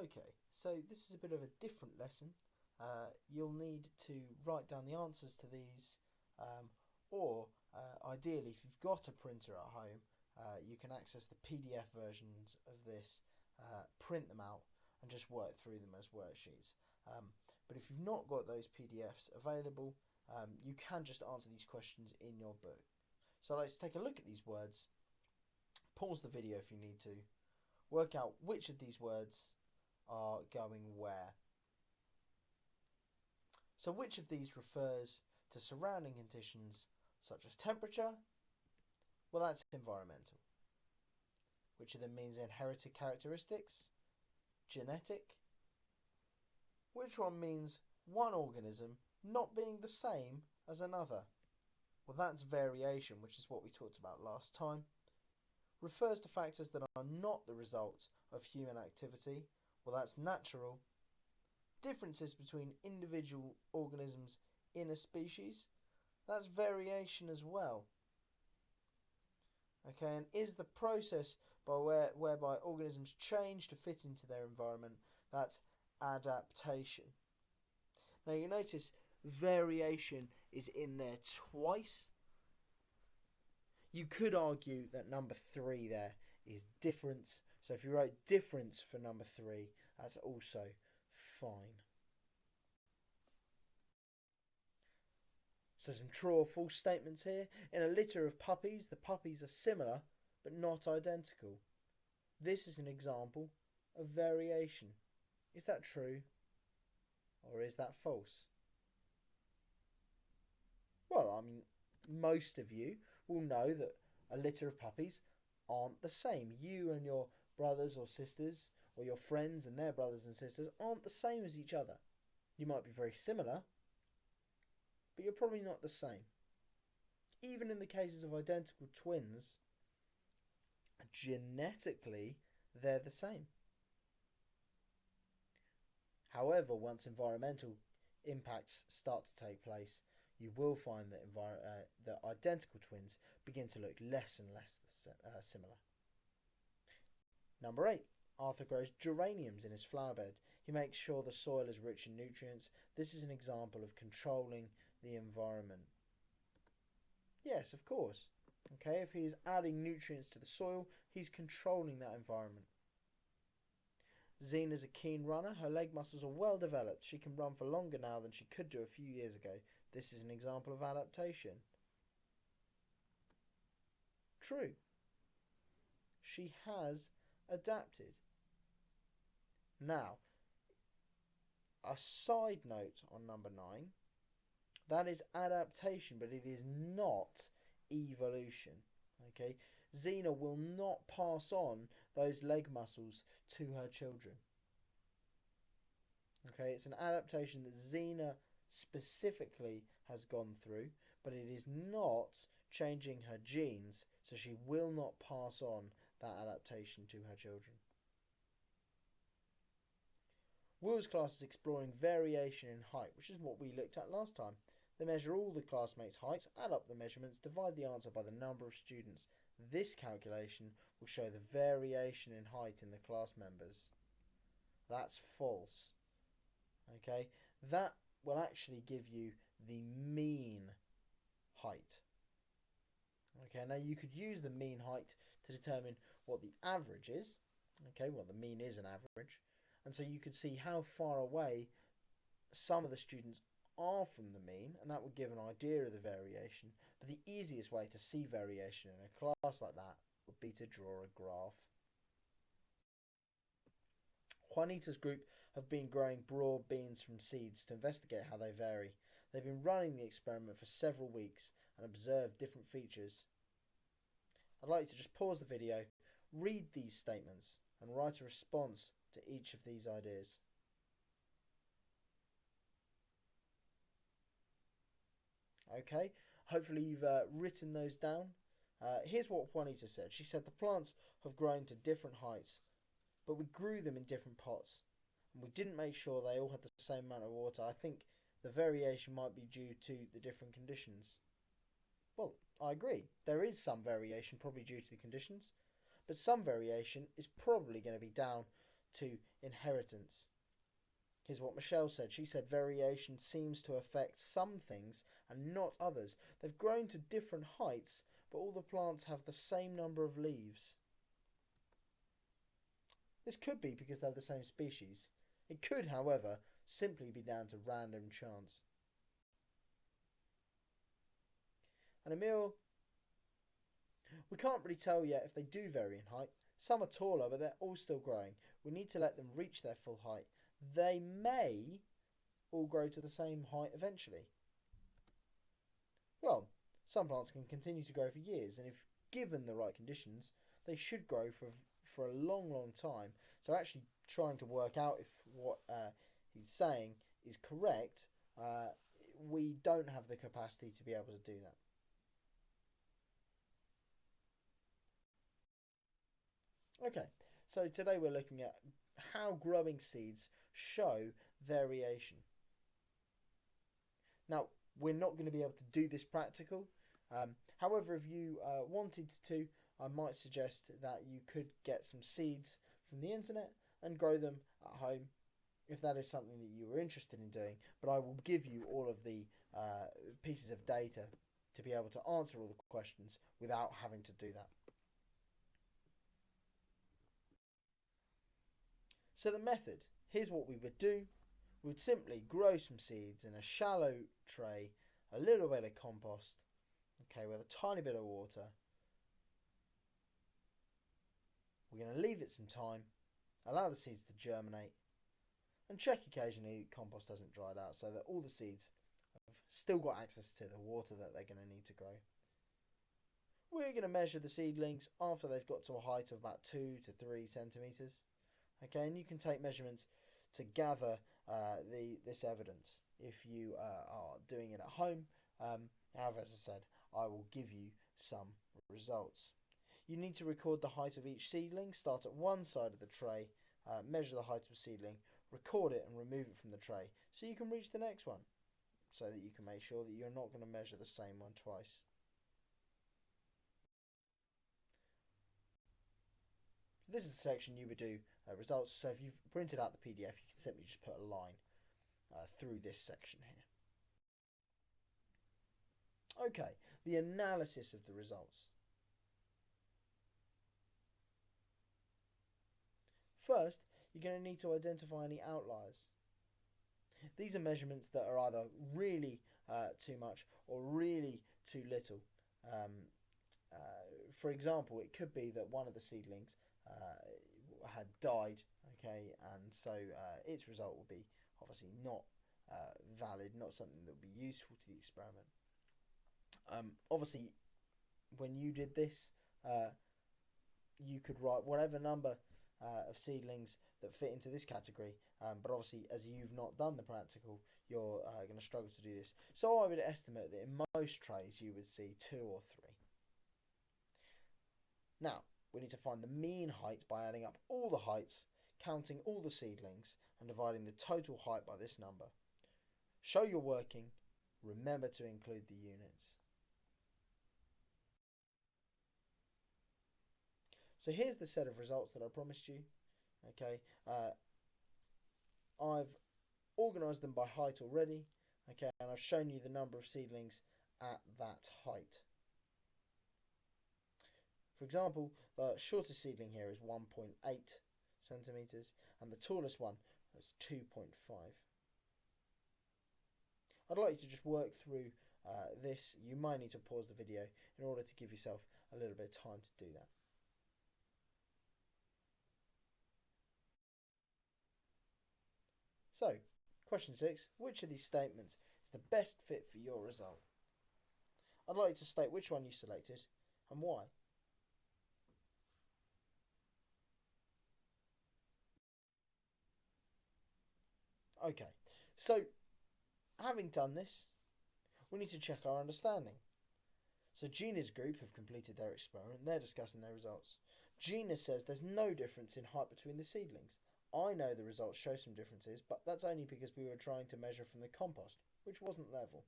Okay, so this is a bit of a different lesson. You'll need to write down the answers to these, or ideally, if you've got a printer at home, you can access the PDF versions of this, print them out, and just work through them as worksheets. But if you've not got those PDFs available, you can just answer these questions in your book. So let's take a look at these words, pause the video if you need to, work out which of these words are going where. So which of these refers to surrounding conditions such as temperature? Well, that's environmental. Which of them means inherited characteristics? Genetic. Which one means one organism not being the same as another? Well, that's variation, which is what we talked about last time. Refers to factors that are not the result of human activity. Well, that's natural. Differences between individual organisms in a species, that's variation as well. Okay, and is the process whereby organisms change to fit into their environment, that's adaptation. Now you notice variation is in there twice. You could argue that number 3 there is difference. So if you wrote difference for number 3, that's also fine. So some true or false statements here. In a litter of puppies, the puppies are similar but not identical. This is an example of variation. Is that true or is that false? Well, I mean, most of you will know that a litter of puppies aren't the same. You and your brothers or sisters, or your friends and their brothers and sisters, aren't the same as each other. You might be very similar, but you're probably not the same. Even in the cases of identical twins, genetically, they're the same. However, once environmental impacts start to take place, you will find that identical twins begin to look less and less similar. Number 8. Arthur grows geraniums in his flower bed. He makes sure the soil is rich in nutrients. This is an example of controlling the environment. Yes, of course. Okay, if he is adding nutrients to the soil, he's controlling that environment. Zena's a keen runner. Her leg muscles are well developed. She can run for longer now than she could do a few years ago. This is an example of adaptation. True. She has adapted. Now, a side note on number 9. That is adaptation, but it is not evolution. Okay, Xena will not pass on those leg muscles to her children. Okay, it's an adaptation that Xena specifically has gone through, but it is not changing her genes, so she will not pass on that adaptation to her children. Will's class is exploring variation in height, which is what we looked at last time. They measure all the classmates' heights, add up the measurements, divide the answer by the number of students. This calculation will show the variation in height in the class members. That's false. Okay, that will actually give you the mean height. Okay, now you could use the mean height to determine what the average is. Okay, well, the mean is an average. And so you could see how far away some of the students are from the mean, and that would give an idea of the variation. But the easiest way to see variation in a class like that would be to draw a graph. Juanita's group have been growing broad beans from seeds to investigate how they vary. They've been running the experiment for several weeks and observed different features. I'd like you to just pause the video, read these statements, and write a response to each of these ideas. Okay, hopefully you've written those down. Here's what Juanita said. She said the plants have grown to different heights, but we grew them in different pots, and we didn't make sure they all had the same amount of water. I think the variation might be due to the different conditions. Well, I agree. There is some variation, probably due to the conditions, but some variation is probably going to be down to inheritance. Here's what Michelle said. She said variation seems to affect some things and not others. They've grown to different heights, but all the plants have the same number of leaves. This could be because they're the same species. It could, however, simply be down to random chance. And Emil, we can't really tell yet if they do vary in height. Some are taller, but they're all still growing. We need to let them reach their full height. They may all grow to the same height eventually. Well, some plants can continue to grow for years, and if given the right conditions, they should grow for a long, long time. So actually trying to work out if what he's saying is correct, we don't have the capacity to be able to do that. Okay, so today we're looking at how growing seeds show variation. Now, we're not going to be able to do this practical. However, if you wanted to, I might suggest that you could get some seeds from the internet and grow them at home if that is something that you were interested in doing. But I will give you all of the pieces of data to be able to answer all the questions without having to do that. So the method, here's what we would do. We would simply grow some seeds in a shallow tray, a little bit of compost, okay, with a tiny bit of water. We're going to leave it some time, allow the seeds to germinate, and check occasionally the compost hasn't dried out so that all the seeds have still got access to the water that they're going to need to grow. We're going to measure the seedlings after they've got to a height of about 2 to 3 centimetres. Okay, and you can take measurements to gather this evidence if you are doing it at home. However, as I said, I will give you some results. You need to record the height of each seedling. Start at one side of the tray, measure the height of a seedling, record it and remove it from the tray so you can reach the next one, so that you can make sure that you're not going to measure the same one twice. So this is the section you would do results. So if you've printed out the PDF, you can simply just put a line through this section here. Okay, the analysis of the results. First, you're going to need to identify any outliers. These are measurements that are either really too much or really too little. For example, it could be that one of the seedlings had died, okay, and so its result will be obviously not valid, not something that would be useful to the experiment. Obviously, when you did this, you could write whatever number of seedlings that fit into this category, but obviously as you've not done the practical, you're going to struggle to do this. So I would estimate that in most trays you would see 2 or 3. Now, we need to find the mean height by adding up all the heights, counting all the seedlings, and dividing the total height by this number. Show you're working. Remember to include the units. So here's the set of results that I promised you. Okay, I've organised them by height already. Okay, and I've shown you the number of seedlings at that height. For example, the shortest seedling here is 1.8 centimetres and the tallest one is 2.5. I'd like you to just work through this. You might need to pause the video in order to give yourself a little bit of time to do that. So, question 6. Which of these statements is the best fit for your result? I'd like you to state which one you selected and why. Okay, so having done this, we need to check our understanding. So Gina's group have completed their experiment and they're discussing their results. Gina says there's no difference in height between the seedlings. I know the results show some differences, but that's only because we were trying to measure from the compost, which wasn't level.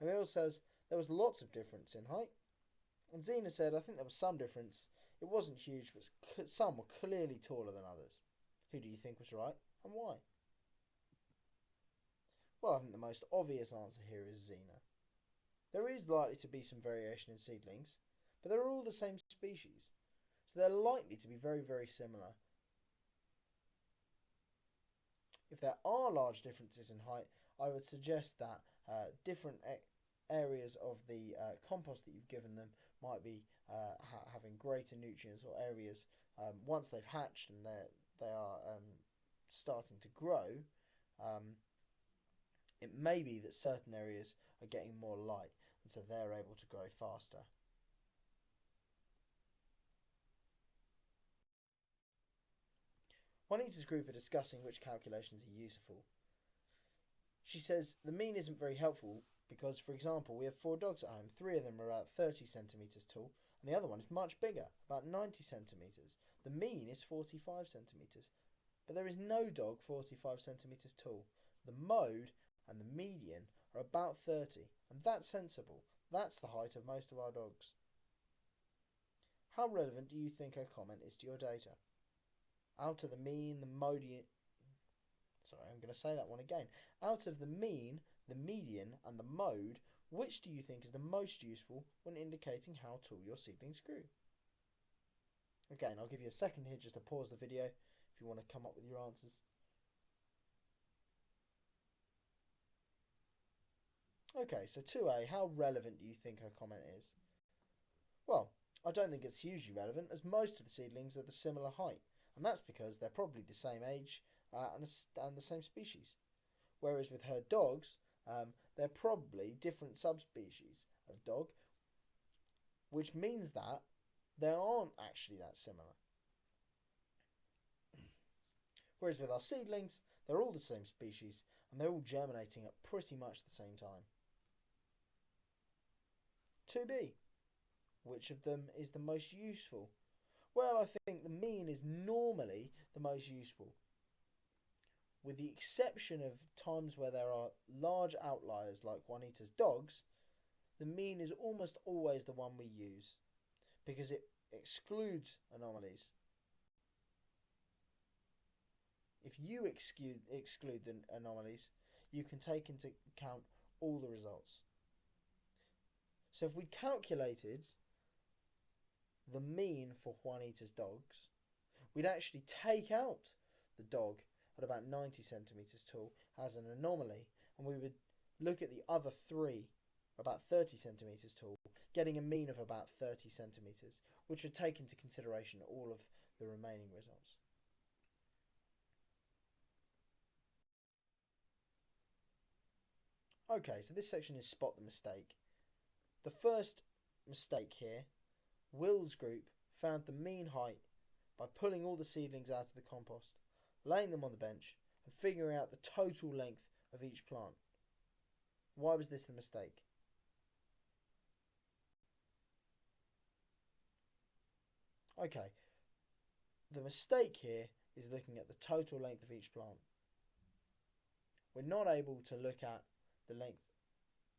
Emil says there was lots of difference in height. And Zena said, I think there was some difference It wasn't huge, but some were clearly taller than others. Who do you think was right, and why? Well, I think the most obvious answer here is Xena. There is likely to be some variation in seedlings, but they're all the same species, so they're likely to be very, very similar. If there are large differences in height, I would suggest that different areas of the compost that you've given them might be having greater nutrients, or areas once they've hatched and they are starting to grow. It may be that certain areas are getting more light, and so they're able to grow faster. Juanita's group are discussing which calculations are useful. She says the mean isn't very helpful because, for example, we have 4 dogs at home. 3 of them are about 30 centimetres tall, and the other one is much bigger, about 90 centimetres. The mean is 45 centimetres, but there is no dog 45 centimetres tall. The mode and the median are about 30, and that's sensible. That's the height of most of our dogs. How relevant do you think her comment is to your data? Out of the mean, the median... Sorry, I'm going to say that one again. Out of the mean, the median, and the mode, which do you think is the most useful when indicating how tall your seedlings grew? Again, I'll give you a second here just to pause the video if you want to come up with your answers. Okay, so 2A, how relevant do you think her comment is? Well, I don't think it's hugely relevant, as most of the seedlings are the similar height, and that's because they're probably the same age and the same species. Whereas with her dogs, they're probably different subspecies of dog, which means that they aren't actually that similar. Whereas with our seedlings, they're all the same species, and they're all germinating at pretty much the same time. 2B. Which of them is the most useful? Well, I think the mean is normally the most useful. With the exception of times where there are large outliers like Juanita's dogs, the mean is almost always the one we use because it excludes anomalies. If you exclude the anomalies, you can take into account all the results. So if we calculated the mean for Juanita's dogs, we'd actually take out the dog at about 90 centimetres tall as an anomaly, and we would look at the other 3 about 30 centimetres tall, getting a mean of about 30 centimetres, which would take into consideration all of the remaining results. Okay, so this section is spot the mistake. The first mistake here, Will's group found the mean height by pulling all the seedlings out of the compost, laying them on the bench, and figuring out the total length of each plant. Why was this a mistake? Okay, the mistake here is looking at the total length of each plant. We're not able to look at the length,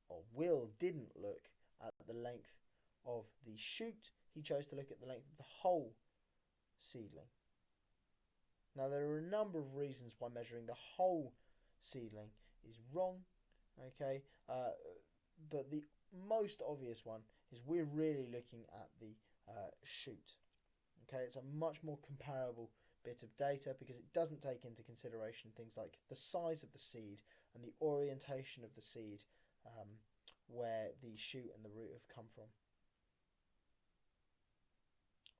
or Will didn't look at the length of the shoot. He chose to look at the length of the whole seedling. Now, there are a number of reasons why measuring the whole seedling is wrong, okay, but the most obvious one is we're really looking at the shoot. Okay, it's a much more comparable bit of data because it doesn't take into consideration things like the size of the seed and the orientation of the seed, where the shoot and the root have come from.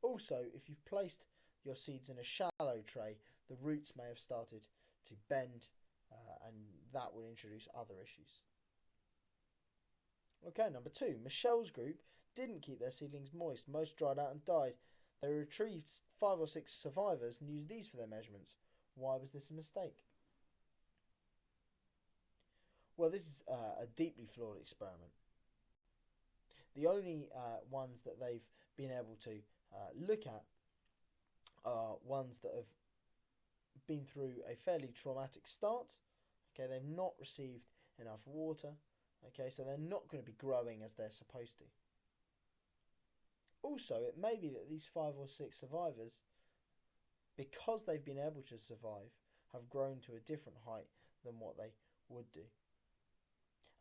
Also, if you've placed your seeds in a shallow tray, the roots may have started to bend, and that would introduce other issues. Okay, number 2. Michelle's group didn't keep their seedlings moist. Most dried out and died. They retrieved 5 or 6 survivors and used these for their measurements. Why was this a mistake? Well, this is a deeply flawed experiment. The only ones that they've been able to look at are ones that have been through a fairly traumatic start. Okay, they've not received enough water. Okay, so they're not going to be growing as they're supposed to. Also, it may be that these 5 or 6 survivors, because they've been able to survive, have grown to a different height than what they would do.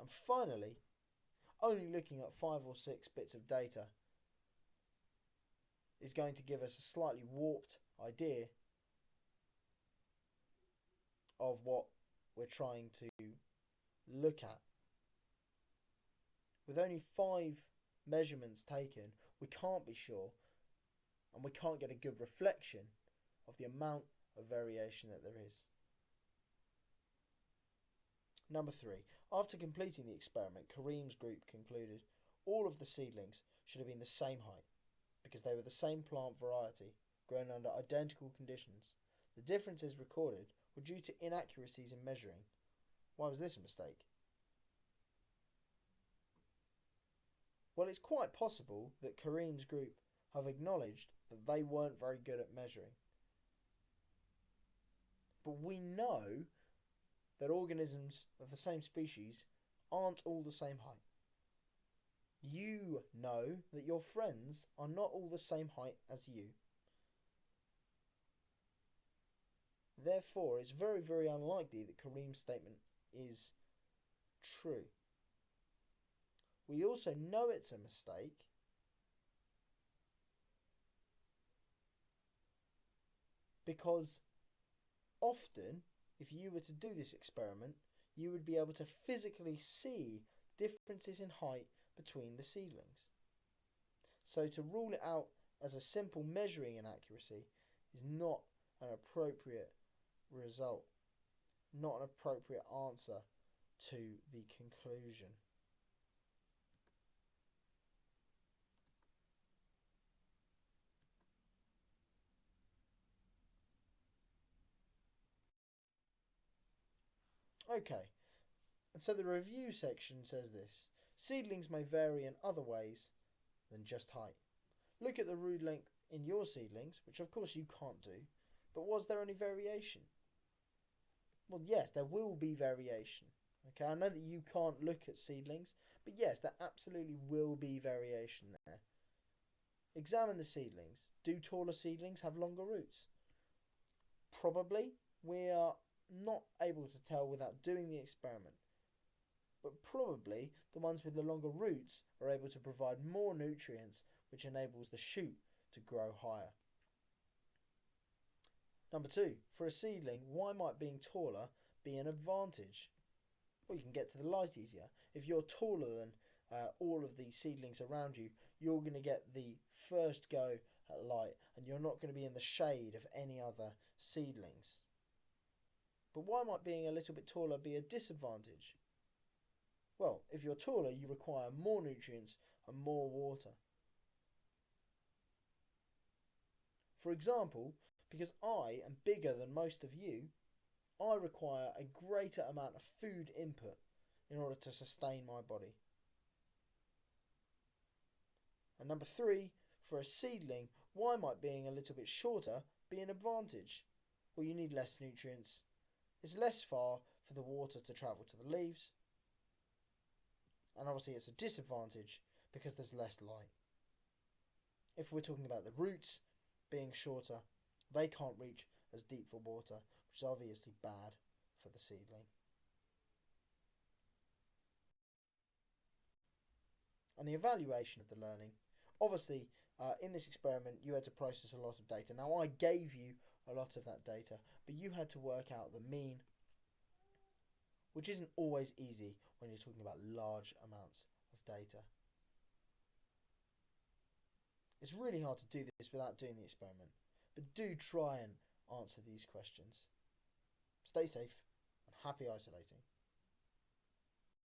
And finally, only looking at 5 or 6 bits of data is going to give us a slightly warped idea of what we're trying to look at. With only 5 measurements taken, we can't be sure, and we can't get a good reflection of the amount of variation that there is. Number 3. After completing the experiment, Kareem's group concluded all of the seedlings should have been the same height because they were the same plant variety, grown under identical conditions. The differences recorded were due to inaccuracies in measuring. Why was this a mistake? Well, it's quite possible that Kareem's group have acknowledged that they weren't very good at measuring. But we know that organisms of the same species aren't all the same height. You know that your friends are not all the same height as you. Therefore, it's very, very unlikely that Kareem's statement is true. We also know it's a mistake because often, if you were to do this experiment, you would be able to physically see differences in height between the seedlings. So to rule it out as a simple measuring inaccuracy is not an appropriate result, not an appropriate answer to the conclusion. Okay, and so the review section says this: seedlings may vary in other ways than just height. Look at the root length in your seedlings, which of course you can't do, but was there any variation? Well, yes, there will be variation. Okay, I know that you can't look at seedlings, but yes, there absolutely will be variation there. Examine the seedlings. Do taller seedlings have longer roots? Probably. We are not able to tell without doing the experiment. But probably the ones with the longer roots are able to provide more nutrients, which enables the shoot to grow higher. Number 2, for a seedling, why might being taller be an advantage? Well, you can get to the light easier. If you're taller than all of the seedlings around you, you're going to get the first go at light, and you're not going to be in the shade of any other seedlings. But why might being a little bit taller be a disadvantage? Well, if you're taller, you require more nutrients and more water. For example, because I am bigger than most of you, I require a greater amount of food input in order to sustain my body. And number 3, for a seedling, why might being a little bit shorter be an advantage? Well, you need less nutrients. It's less far for the water to travel to the leaves. And obviously it's a disadvantage because there's less light. If we're talking about the roots being shorter, they can't reach as deep for water, which is obviously bad for the seedling. And the evaluation of the learning. Obviously, in this experiment, you had to process a lot of data. Now, I gave you a lot of that data, but you had to work out the mean, which isn't always easy when you're talking about large amounts of data. It's really hard to do this without doing the experiment, but do try and answer these questions. Stay safe and happy isolating.